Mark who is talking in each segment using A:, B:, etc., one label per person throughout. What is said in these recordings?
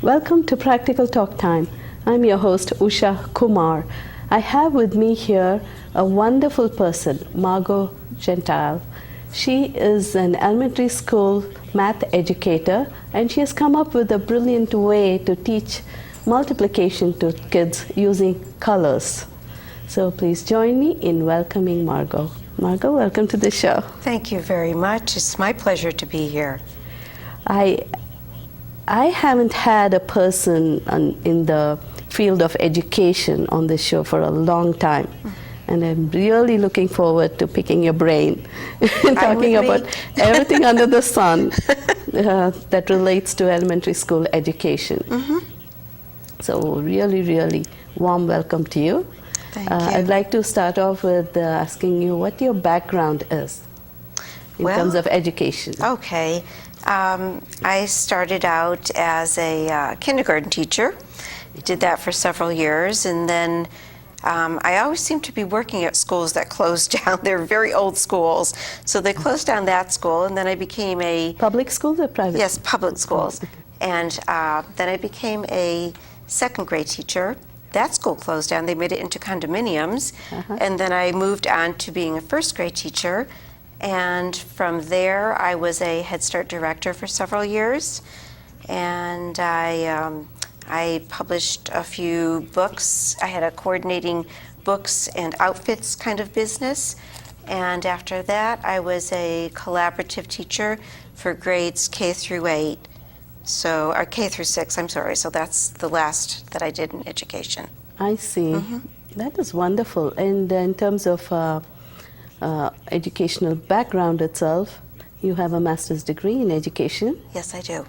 A: Welcome to Practical Talk Time. I'm your host, Usha Kumar. I have with me here a wonderful person, Margo, Gentile. She is an elementary school math educator, and she has come up with a brilliant way to teach multiplication to kids using colors. So please join me in welcoming Margo. Margo, welcome to the show.
B: Thank you very much. It's my pleasure to be here.
A: I haven't had a person in the field of education on this show for a long time. And I'm really looking forward to picking your brain and talking about everything under the sun that relates to elementary school education. So really warm welcome to you.
B: Thank you.
A: I'd like to start off with asking you what your background is in terms of education.
B: Okay. I started out as a kindergarten teacher. I did that for several years, and then I always seemed to be working at schools that closed down. They're very old schools, so they closed down that school, and then I became a...
A: Public schools or private?
B: Yes, public schools. And then I became a second grade teacher. That school closed down. They made it into condominiums, and then I moved on to being a first grade teacher. And from there, I was a Head Start director for several years, and I published a few books. I had a coordinating books and outfits kind of business, and after that, I was a collaborative teacher for grades K through 8, or K through 6, I'm sorry. So that's the last that I did in education.
A: I see. That is wonderful. And in terms of educational background itself, you have a master's degree in education.
B: Yes, I do.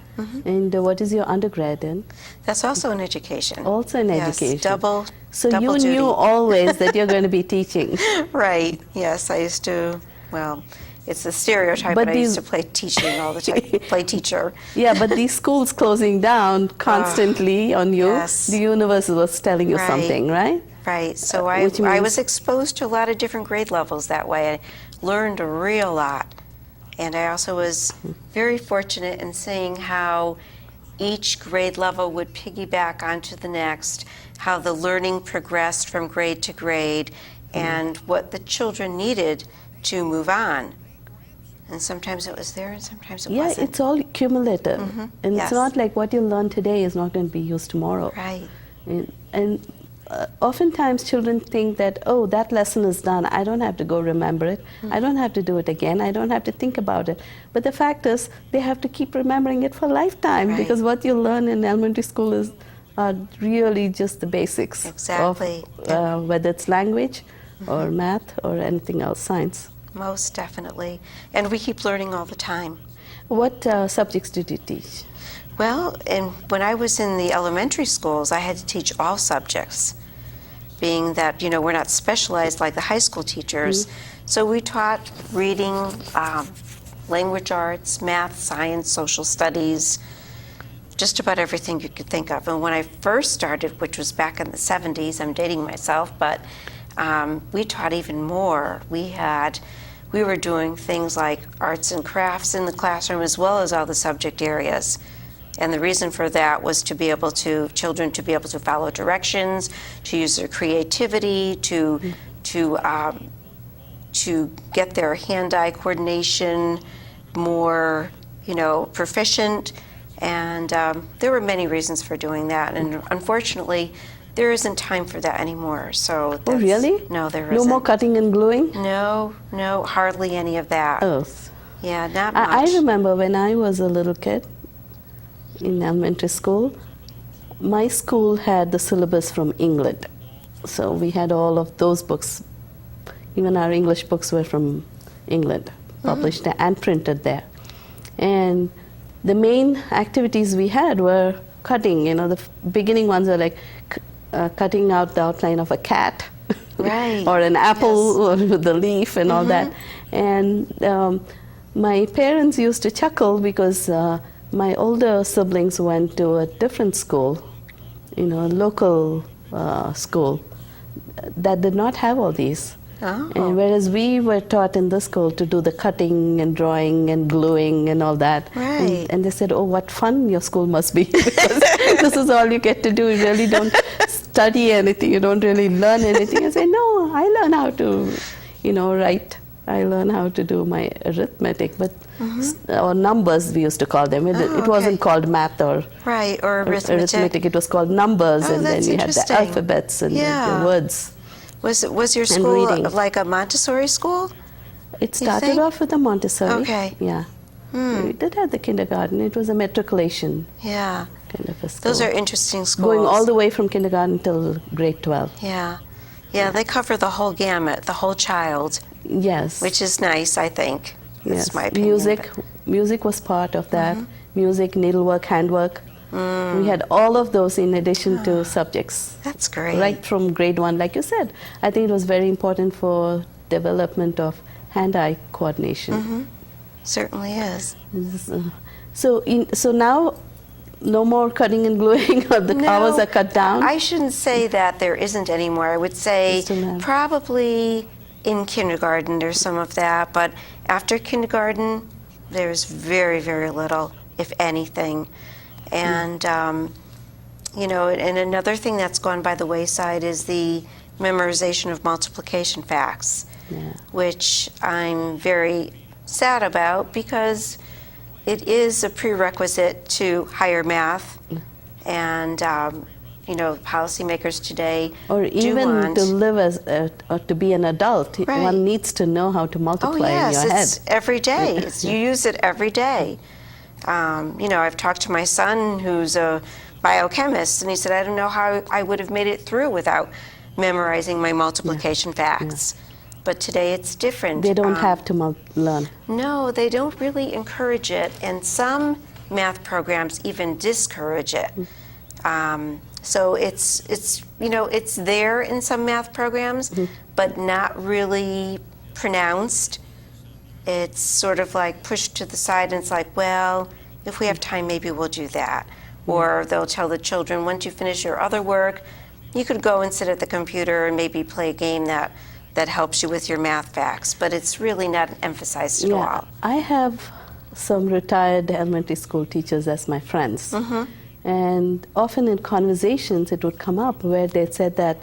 A: And what is your undergrad in?
B: That's also in education.
A: Also in education.
B: Double
A: So
B: double
A: you
B: duty.
A: knew always that you're going to be teaching.
B: Right. Yes, I used to. Well, it's a stereotype,
A: But
B: but I used to play teaching all the time. Play teacher.
A: Yeah, but these schools closing down constantly on you,
B: yes.
A: the universe was telling you
B: Right.
A: something, right?
B: Right. So I was exposed to a lot of different grade levels that way. I learned a real lot. And I also was very fortunate in seeing how each grade level would piggyback onto the next, how the learning progressed from grade to grade, and what the children needed to move on. And sometimes it was there and sometimes it wasn't.
A: Yeah, it's all cumulative. And
B: Yes.
A: it's not like what you learn today is not going to be used tomorrow.
B: Right.
A: And oftentimes children think that, oh, that lesson is done. I don't have to go remember it. I don't have to do it again. I don't have to think about it. But the fact is, they have to keep remembering it for a lifetime,
B: Right.
A: because what you learn in elementary school is really just the basics.
B: Exactly.
A: Of whether it's language or math or anything else, science.
B: Most definitely. And we keep learning all the time.
A: What subjects did you teach?
B: Well, and when I was in the elementary schools, I had to teach all subjects, being that, we're not specialized like the high school teachers. So we taught reading, language arts, math, science, social studies, just about everything you could think of. And when I first started, which was back in the 70s, I'm dating myself, but we taught even more. We were doing things like arts and crafts in the classroom, as well as all the subject areas. And the reason for that was children to be able to follow directions, to use their creativity, to get their hand-eye coordination more, proficient. And there were many reasons for doing that. And unfortunately, there isn't time for that anymore. So
A: Oh, really?
B: No, there
A: No
B: isn't.
A: more cutting and gluing?
B: No, hardly any of that.
A: Oh.
B: Yeah, not much.
A: I remember when I was a little kid in elementary school, my school had the syllabus from England. So we had all of those books. Even our English books were from England, published and printed there. And the main activities we had were cutting. The beginning ones are like cutting out the outline of a cat.
B: Right.
A: Or an apple or the leaf and all that. And my parents used to chuckle because my older siblings went to a different school, a local school that did not have all these.
B: Oh.
A: And whereas we were taught in the school to do the cutting and drawing and gluing and all that.
B: Right.
A: And they said, oh, what fun your school must be. Because This is all you get to do. You really don't study anything. You don't really learn anything. I say, no, I learn how to, write. I learn how to do my arithmetic, but or numbers we used to call them. It wasn't called math or
B: arithmetic.
A: It was called numbers,
B: Oh,
A: and then you had the alphabets and the words.
B: Was your school like a Montessori school?
A: It started off with a Montessori.
B: Okay.
A: Yeah. We did have the kindergarten. It was a matriculation.
B: Yeah.
A: Kind of a school.
B: Those are interesting schools.
A: Going all the way from kindergarten till grade 12.
B: Yeah. Yeah, they cover the whole gamut, the whole child.
A: Yes.
B: Which is nice, I think.
A: Yes.
B: That's my opinion.
A: Music was part of that. Music, needlework, handwork. We had all of those in addition to subjects.
B: That's great.
A: Right from grade 1, like you said. I think it was very important for development of hand-eye coordination.
B: Certainly is.
A: So now, no more cutting and gluing, or the hours are cut down?
B: I shouldn't say that there isn't anymore. I would say probably in kindergarten there's some of that, but after kindergarten there's very, very little, if anything. And, and another thing that's gone by the wayside is the memorization of multiplication facts, which I'm very sad about because it is a prerequisite to higher math, and policymakers today
A: or even to live as or to be an adult, one needs to know how to multiply in your head.
B: It's every day. You use it every day. I've talked to my son who's a biochemist, and he said, I don't know how I would have made it through without memorizing my multiplication facts. But today it's different.
A: They don't have to learn.
B: No, they don't really encourage it, and some math programs even discourage it. So it's there in some math programs, but not really pronounced. It's sort of like pushed to the side, and it's like, well, if we have time, maybe we'll do that. Or they'll tell the children, once you finish your other work, you could go and sit at the computer and maybe play a game that helps you with your math facts, but it's really not emphasized at all.
A: I have some retired elementary school teachers as my friends. And often in conversations it would come up where they said that,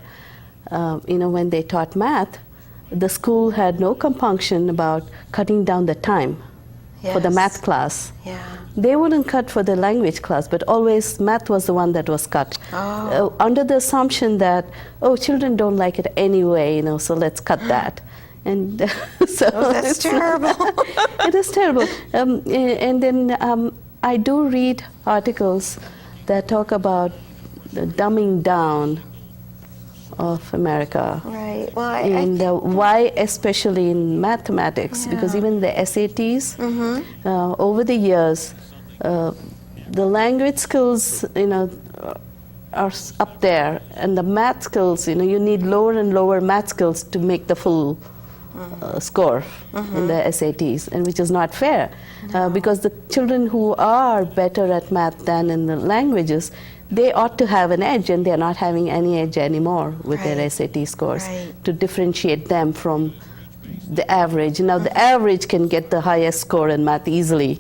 A: when they taught math, the school had no compunction about cutting down the time for the math class. They wouldn't cut for the language class, but always math was the one that was cut. Under the assumption that, children don't like it anyway, so let's cut that. And
B: that's terrible.
A: It is terrible. And then I do read articles that talk about the dumbing down of America.
B: Right. Well,
A: and why, especially in mathematics, because even the SATs, over the years, the language skills, are up there, and the math skills, you need lower and lower math skills to make the full score in the SATs, and which is not fair, because the children who are better at math than in the languages, they ought to have an edge, and they're not having any edge anymore with their SAT scores to differentiate them from the average. Now, the average can get the highest score in math easily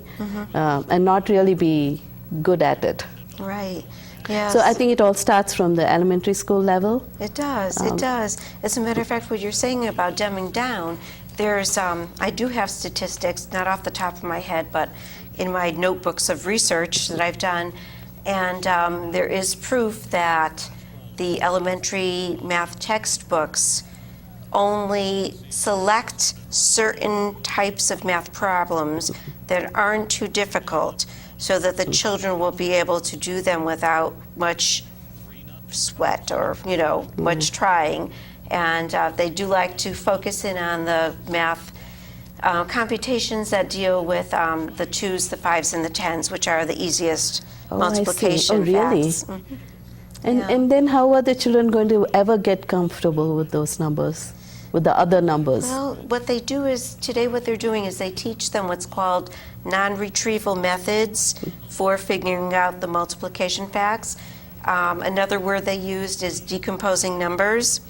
A: and not really be good at it.
B: Right. Yes.
A: So I think it all starts from the elementary school level.
B: It does. It does. As a matter of fact, what you're saying about dumbing down, there's I do have statistics, not off the top of my head, but in my notebooks of research that I've done, and there is proof that the elementary math textbooks only select certain types of math problems that aren't too difficult, so that the children will be able to do them without much sweat or much trying. And they do like to focus in on the math computations that deal with the 2s, the 5s, and the 10s, which are the easiest multiplication facts.
A: And then how are the children going to ever get comfortable with those numbers, with the other numbers?
B: Well, what they do is, today what they're doing is they teach them what's called non-retrieval methods for figuring out the multiplication facts. Another word they used is decomposing numbers.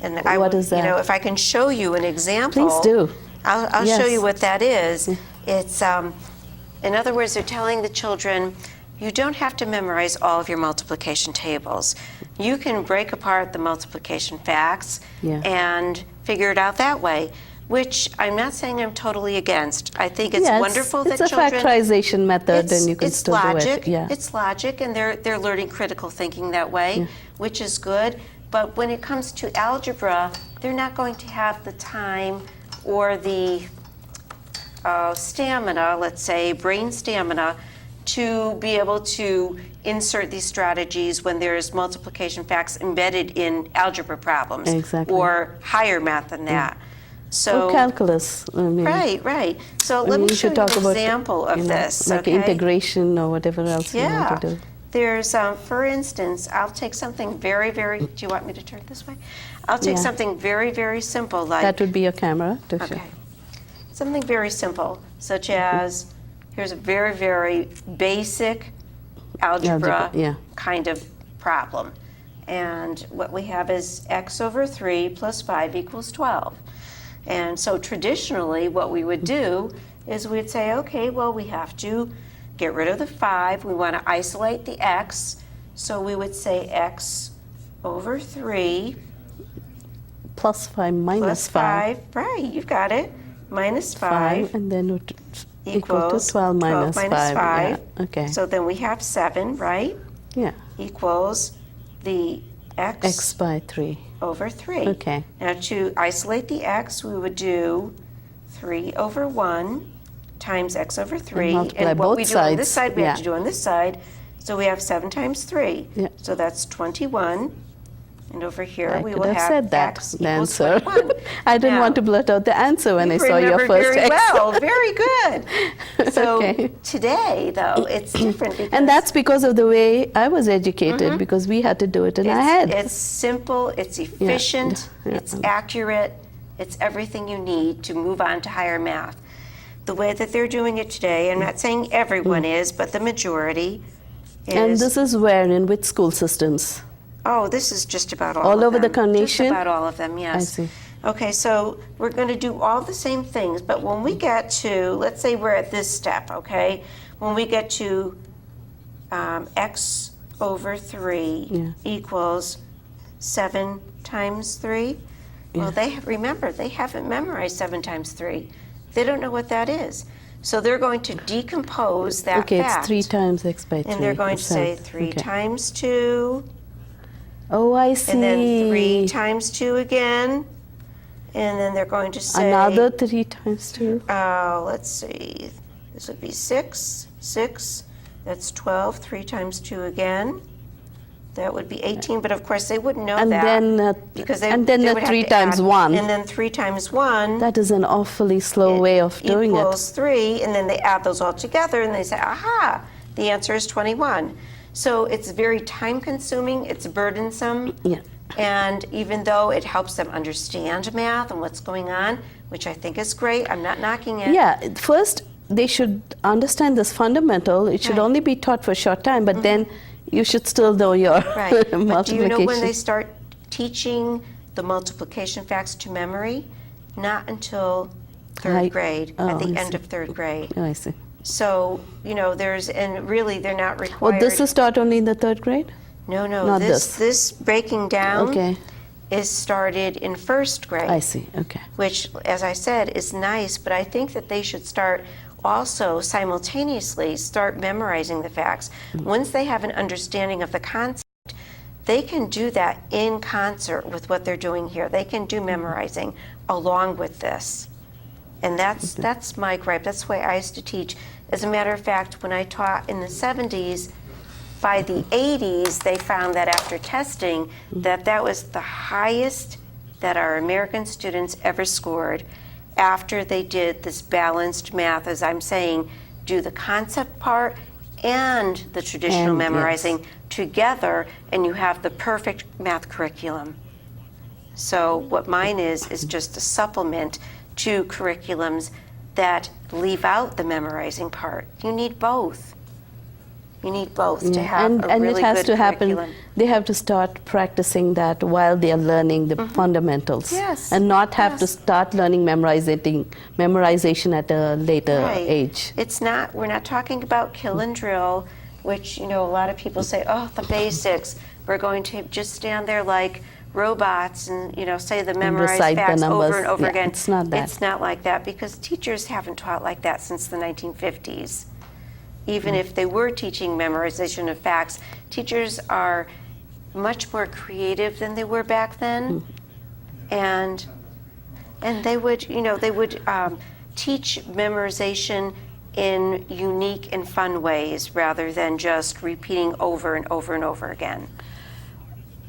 B: And
A: what is that?
B: If I can show you an example.
A: Please do.
B: I'll show you what that is. It's, in other words, they're telling the children you don't have to memorize all of your multiplication tables. You can break apart the multiplication facts and figure it out that way, which I'm not saying I'm totally against. I think it's wonderful that children...
A: It's a factorization method, and you can still
B: logic,
A: do it. Yeah.
B: It's logic, and they're learning critical thinking that way, which is good. But when it comes to algebra, they're not going to have the time or the stamina, let's say, brain stamina, to be able to insert these strategies when there's multiplication facts embedded in algebra problems or higher math than that. So
A: calculus. I mean,
B: right. So let me show you an example of this.
A: Like integration or whatever else you want to do.
B: There's, for instance, I'll take something very, do you want me to turn it this way? I'll take something very, very simple like...
A: That would be your camera to show.
B: Something very simple, such as, here's a very, very basic algebra kind of problem. And what we have is x over 3 plus 5 equals 12. And so traditionally what we would do is we'd say, okay, well, we have to get rid of the 5. We want to isolate the x. So we would say x over 3
A: plus 5 minus 5.
B: Right, you've got it. Minus 5.
A: And then equal to 12 minus 5.
B: Yeah.
A: Okay.
B: So then we have 7, right?
A: Yeah.
B: Equals the
A: x by 3.
B: Over 3.
A: Okay.
B: Now to isolate the x, we would do 3 over 1 times x over 3. And what we do on this side, we have to do on this side. So we have 7 times 3. Yeah. So that's 21. And over here we will have
A: said that
B: x
A: the
B: equals
A: answer.
B: 21.
A: I didn't want to blurt out the answer when I saw your first
B: very
A: x.
B: well, very good. So today, though, it's different. Because
A: and that's because of the way I was educated, because we had to do it in our head.
B: It's simple, it's efficient, it's accurate, it's everything you need to move on to higher math. The way that they're doing it today, I'm not saying everyone is, but the majority is...
A: And this is where, in which school systems?
B: Oh, this is just about all of them.
A: All over the nation?
B: Just about all of them, yes.
A: I see.
B: Okay, so we're going to do all the same things, but when we get to, let's say we're at this step, okay? When we get to x over 3 equals 7 times 3, well, remember, they haven't memorized 7 times 3. They don't know what that is. So they're going to decompose that fact.
A: Okay, it's 3 times x by 3.
B: And they're going to say 3 times 2.
A: Oh, I see.
B: And then 3 times 2 again. And then they're going to say...
A: Another 3 times 2.
B: Let's see. This would be 6. 6. That's 12. 3 times 2 again. That would be 18. But of course, they wouldn't know that. Because
A: and then the 3 times 1.
B: And then 3 times 1.
A: That is an awfully slow way of doing it.
B: Equals 3. And then they add those all together and they say, aha, the answer is 21. So it's very time-consuming, it's burdensome, and even though it helps them understand math and what's going on, which I think is great, I'm not knocking it.
A: Yeah, first they should understand this fundamental. It should only be taught for a short time, but then you should still know your multiplication.
B: But do you know when they start teaching the multiplication facts to memory? Not until 3rd grade, at the end of 3rd grade.
A: Oh, I see.
B: So, you know, and really they're not required.
A: Oh, this is taught only in the 3rd grade?
B: No,
A: Not
B: this breaking down is started in 1st grade.
A: I see, okay.
B: Which, as I said, is nice, but I think that they should start also simultaneously start memorizing the facts. Once they have an understanding of the concept, they can do that in concert with what they're doing here. They can do memorizing along with this. And that's my gripe. That's the way I used to teach. As a matter of fact, when I taught in the 70s, by the 80s, they found that after testing, that was the highest that our American students ever scored after they did this balanced math, as I'm saying, do the concept part and the traditional memorizing together, and you have the perfect math curriculum. So what mine is just a supplement to curriculums that leave out the memorizing part. You need both. You need both to have a really good curriculum. And it has to happen,
A: they have to start practicing that while they are learning the fundamentals.
B: Yes.
A: And not have to start learning memorization at a later age.
B: We're not talking about kill and drill. which, a lot of people say, oh, the basics. We're going to just stand there like robots and, say the memorized
A: recite the
B: facts
A: numbers.
B: over and over
A: Yeah,
B: again.
A: it's not that.
B: It's not like that because teachers haven't taught like that since the 1950s. Even if they were teaching memorization of facts, teachers are much more creative than they were back then. And they would, teach memorization in unique and fun ways rather than just repeating over and over and over again.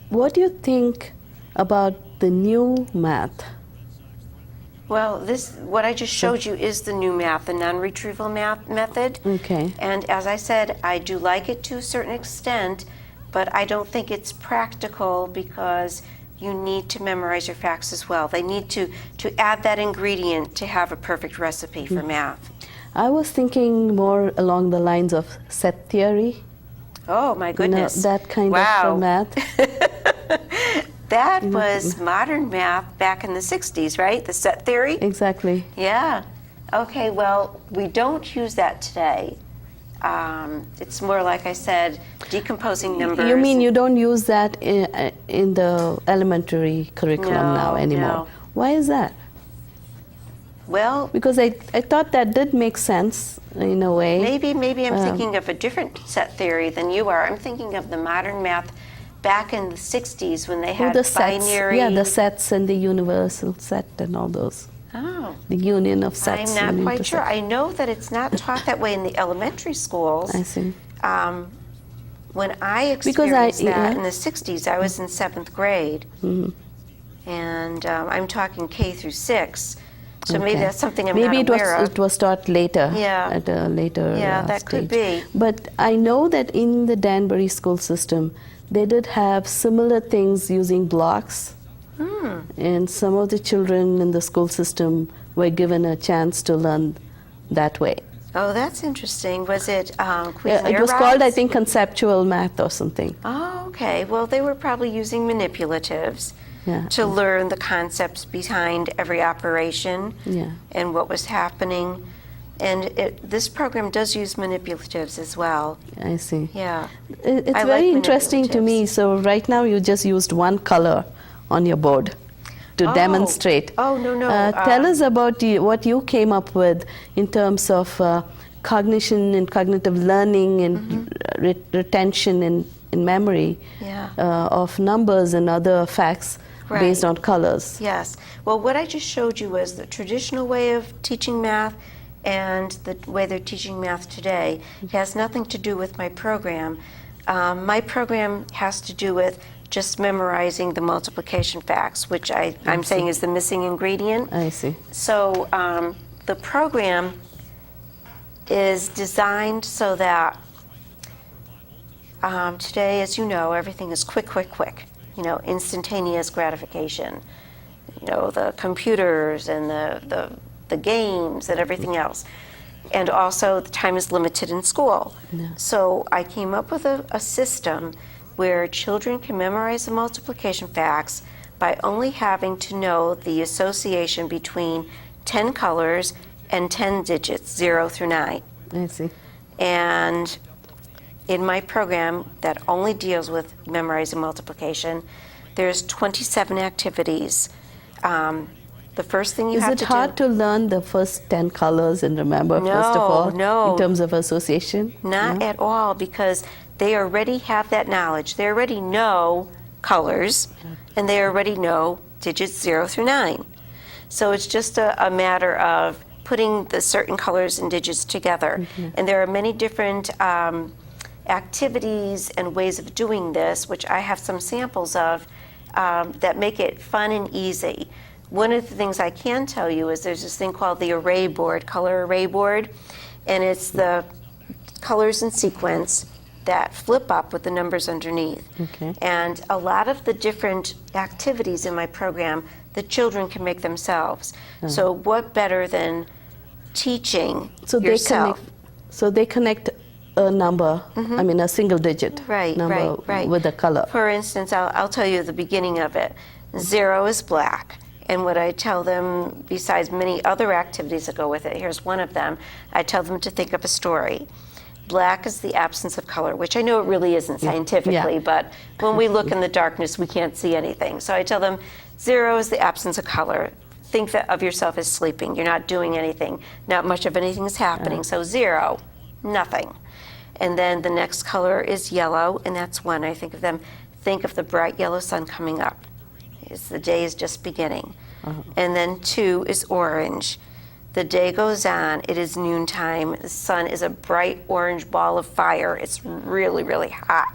A: What do you think about the new math?
B: Well, what I just showed you is the new math, the non-retrieval math method.
A: Okay.
B: And as I said, I do like it to a certain extent, but I don't think it's practical because you need to memorize your facts as well. They need to add that ingredient to have a perfect recipe for math.
A: I was thinking more along the lines of set theory.
B: Oh, my goodness.
A: That kind
B: wow.
A: of math.
B: That was modern math back in the 60s, right? The set theory?
A: Exactly.
B: Yeah. Okay, well, we don't use that today. It's more, like I said, decomposing numbers.
A: You mean you don't use that in the elementary curriculum now anymore?
B: No.
A: Why is that?
B: Well,
A: because I thought that did make sense in a way.
B: Maybe I'm thinking of a different set theory than you are. I'm thinking of the modern math back in the 60s when they had
A: the sets.
B: binary.
A: Yeah, the sets and the universal set and all those.
B: Oh.
A: The union of sets.
B: I'm not quite sure. I know that it's not taught that way in the elementary schools.
A: I see.
B: When I experienced that in the 60s, I was in 7th grade. Mm-hmm. And I'm talking K through 6. So maybe that's something I'm not aware of.
A: It was taught later, at a later
B: that
A: stage.
B: Could be.
A: But I know that in the Danbury school system, they did have similar things using blocks. And some of the children in the school system were given a chance to learn that way.
B: Oh, that's interesting. Was it Cuisinart
A: it was called, I think, conceptual math or something.
B: Oh, okay. Well, they were probably using manipulatives. To learn the concepts behind every operation and what was happening. And this program does use manipulatives as well.
A: I see.
B: Yeah.
A: It's very interesting to me. So right now you just used one color on your board to demonstrate.
B: Oh, no.
A: Tell us about what you came up with in terms of cognition and cognitive learning and retention in memory of numbers and other facts. Right. Based on colors.
B: Yes. Well, what I just showed you was the traditional way of teaching math and the way they're teaching math today. It has nothing to do with my program. My program has to do with just memorizing the multiplication facts, which I'm saying is the missing ingredient.
A: I see.
B: So the program is designed so that today, as you know, everything is quick. Instantaneous gratification. The computers and the games and everything else. And also the time is limited in school. Yeah. So I came up with a system where children can memorize the multiplication facts by only having to know the association between 10 colors and 10 digits, 0 through 9.
A: I see.
B: And in my program that only deals with memorizing multiplication, there's 27 activities. The first thing you have to do...
A: Is it hard to learn the first 10 colors and remember, first of all, in terms of association?
B: Not at all, because they already have that knowledge. They already know colors, and they already know digits 0 through 9. So it's just a matter of putting the certain colors and digits together. And there are many different activities and ways of doing this, which I have some samples of, that make it fun and easy. One of the things I can tell you is there's this thing called the array board, color array board, and it's the colors in sequence that flip up with the numbers underneath. And a lot of the different activities in my program, the children can make themselves. So what better than teaching yourself?
A: So they connect a number, I mean a single digit number with a color.
B: For instance, I'll tell you the beginning of it. 0 is black. And what I tell them, besides many other activities that go with it, here's one of them. I tell them to think of a story. Black is the absence of color, which I know it really isn't scientifically, but when we look in the darkness, we can't see anything. So I tell them 0 is the absence of color. Think of yourself as sleeping. You're not doing anything. Not much of anything is happening. So 0, nothing. And then the next color is yellow, and that's 1. I think of them. Think of the bright yellow sun coming up. The day is just beginning. And then 2 is orange. The day goes on, it is noontime, the sun is a bright orange ball of fire, it's really, really hot.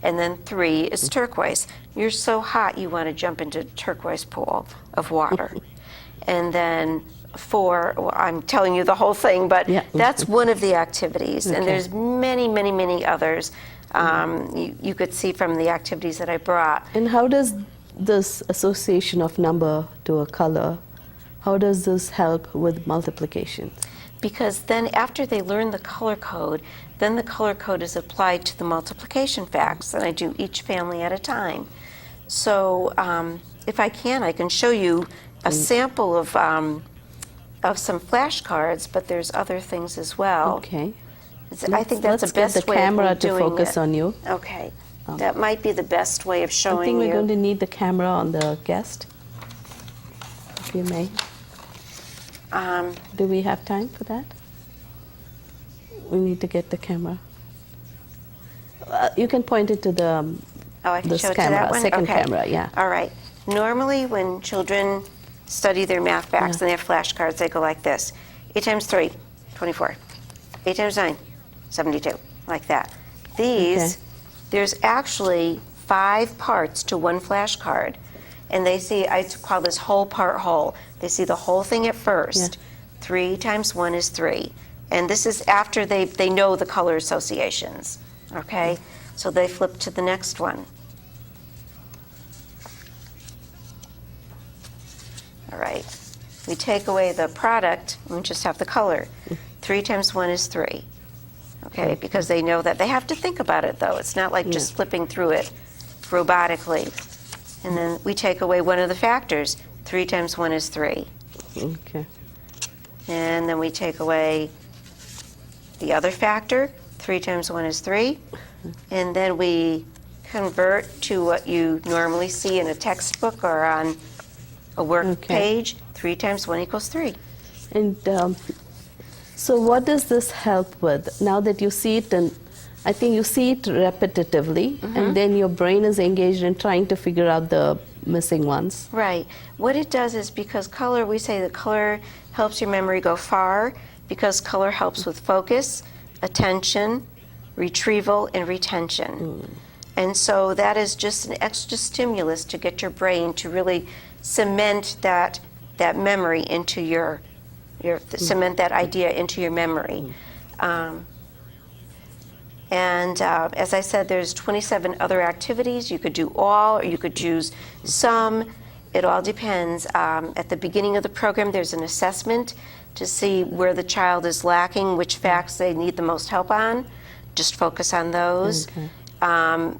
B: And then 3 is turquoise. You're so hot you want to jump into a turquoise pool of water. And then 4, well, I'm telling you the whole thing, but that's one of the activities. And there's many, many, many others you could see from the activities that I brought.
A: And how does this association of number to a color, how does this help with multiplication?
B: Because then after they learn the color code, then the color code is applied to the multiplication facts, and I do each family at a time. So if I can show you a sample of some flashcards, but there's other things as well.
A: Okay.
B: I think that's the best way of doing it.
A: Let's get the camera to focus on you.
B: Okay. That might be the best way of showing you.
A: I think we're going to need the camera on the guest, if you may. Do we have time for that? We need to get the camera. You can point it to the
B: I can
A: this
B: show it
A: camera,
B: to that one?
A: second
B: Okay.
A: camera, yeah.
B: All right. Normally when children study their math facts and they have flashcards, they go like this. 8 times 3, 24. 8 times 9, 72, like that. These, there's actually 5 parts to one flashcard. And they see, I call this whole part whole. They see the whole thing at first. 3 times 1 is 3. And this is after they know the color associations, okay? So they flip to the next one. All right. We take away the product, and we just have the color. 3 times 1 is 3. Okay, because they know that. They have to think about it, though. It's not like just flipping through it robotically. And then we take away one of the factors. 3 times 1 is 3.
A: Okay.
B: And then we take away the other factor. 3 times 1 is 3. And then we convert to what you normally see in a textbook or on a work page. 3 times 1 equals 3.
A: And so what does this help with? Now that you see it, and I think you see it repetitively, and then your brain is engaged in trying to figure out the missing ones.
B: Right. What it does is, because color, we say that color helps your memory go far, because color helps with focus, attention, retrieval, and retention. And so that is just an extra stimulus to get your brain to really cement that memory into your cement that idea into your memory. As I said, there's 27 other activities. You could do all, or you could choose some. It all depends. At the beginning of the program, there's an assessment to see where the child is lacking, which facts they need the most help on. Just focus on those.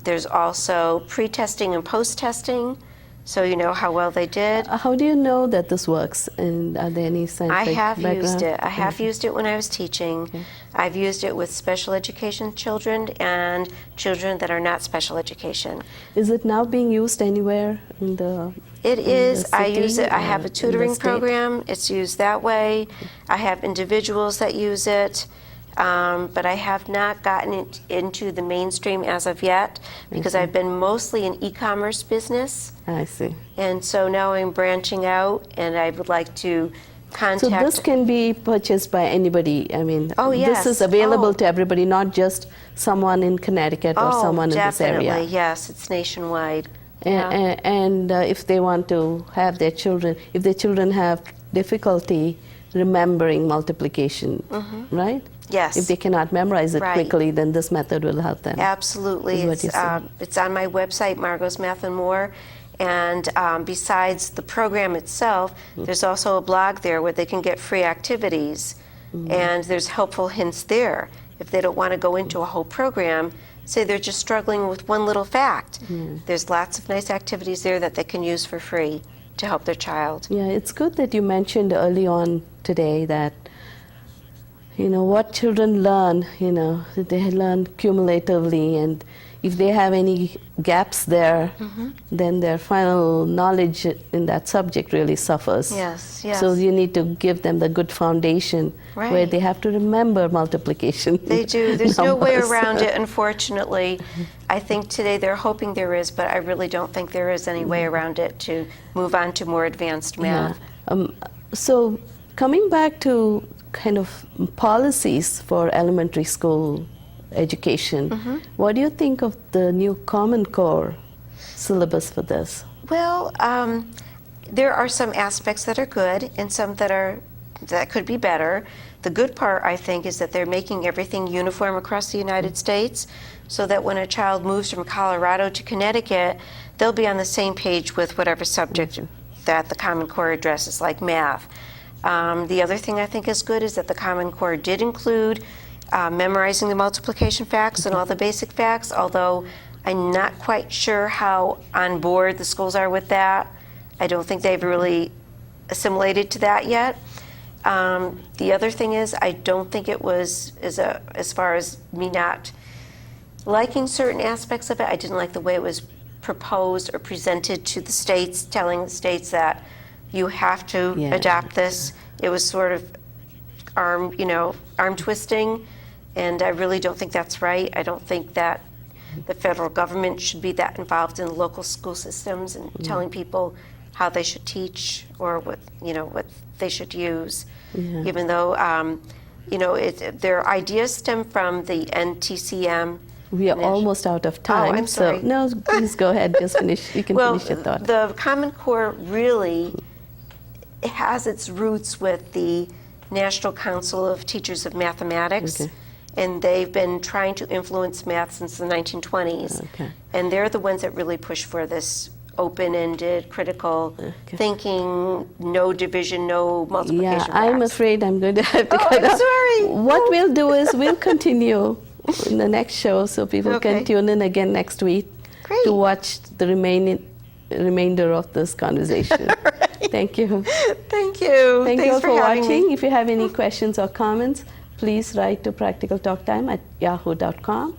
B: There's also pre-testing and post-testing, so you know how well they did.
A: How do you know that this works? And are there any scientific
B: I have
A: background?
B: used it. I have used it when I was teaching. I've used it with special education children and children that are not special education.
A: Is it now being used anywhere in the
B: It is.
A: the
B: I use
A: city
B: it. I
A: or
B: have a
A: in the
B: tutoring
A: state?
B: program. It's used that way. I have individuals that use it. But I have not gotten it into the mainstream as of yet, because I've been mostly in e-commerce business.
A: I see.
B: And so now I'm branching out, and I would like to contact...
A: So this can be purchased by anybody. I mean, this is available to everybody, not just someone in Connecticut or someone in this area.
B: Definitely, yes. It's nationwide.
A: And if they want to have their children, if their children have difficulty remembering multiplication, right?
B: Yes.
A: If they cannot memorize it quickly, then this method will help them.
B: Absolutely. It's on my website, Margo's Math and More. And besides the program itself, there's also a blog there where they can get free activities. And there's helpful hints there. If they don't want to go into a whole program, say they're just struggling with one little fact, there's lots of nice activities there that they can use for free to help their child.
A: Yeah, it's good that you mentioned early on today that what children learn, they learn cumulatively, and if they have any gaps there, then their final knowledge in that subject really suffers.
B: Yes, yes.
A: So you need to give them the good foundation where they have to remember multiplication.
B: They do. There's no way
A: numbers.
B: around it, unfortunately. I think today they're hoping there is, but I really don't think there is any way around it to move on to more advanced math.
A: Yeah. So coming back to kind of policies for elementary school education, what do you think of the new Common Core syllabus for this?
B: Well, there are some aspects that are good and some that could be better. The good part, I think, is that they're making everything uniform across the United States, so that when a child moves from Colorado to Connecticut, they'll be on the same page with whatever subject that the Common Core addresses, like math. The other thing I think is good is that the Common Core did include memorizing the multiplication facts and all the basic facts, although I'm not quite sure how on board the schools are with that. I don't think they've really assimilated to that yet. The other thing is, I don't think it was, as far as me not liking certain aspects of it, I didn't like the way it was proposed or presented to the states, telling the states that you have to adopt this. It was sort of arm twisting, and I really don't think that's right. I don't think that the federal government should be that involved in the local school systems and telling people how they should teach or what they should use. Even though their ideas stem from the NTCM.
A: We are almost out of time.
B: Oh, I'm sorry.
A: So no, please go ahead. Just finish. You can finish your thought.
B: The Common Core really has its roots with the National Council of Teachers of Mathematics, and they've been trying to influence math since the 1920s. And they're the ones that really push for this open-ended, critical thinking, no division, no multiplication facts.
A: I'm afraid I'm going to have to
B: cut off. Sorry.
A: What we'll do is we'll continue in the next show, so people can tune in again next week to watch the remainder of this conversation. Thank you.
B: Thank you.
A: Thank you all for
B: having
A: watching.
B: me.
A: If you have any questions or comments, please write to practicaltalktime@yahoo.com.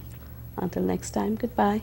A: Until next time, goodbye.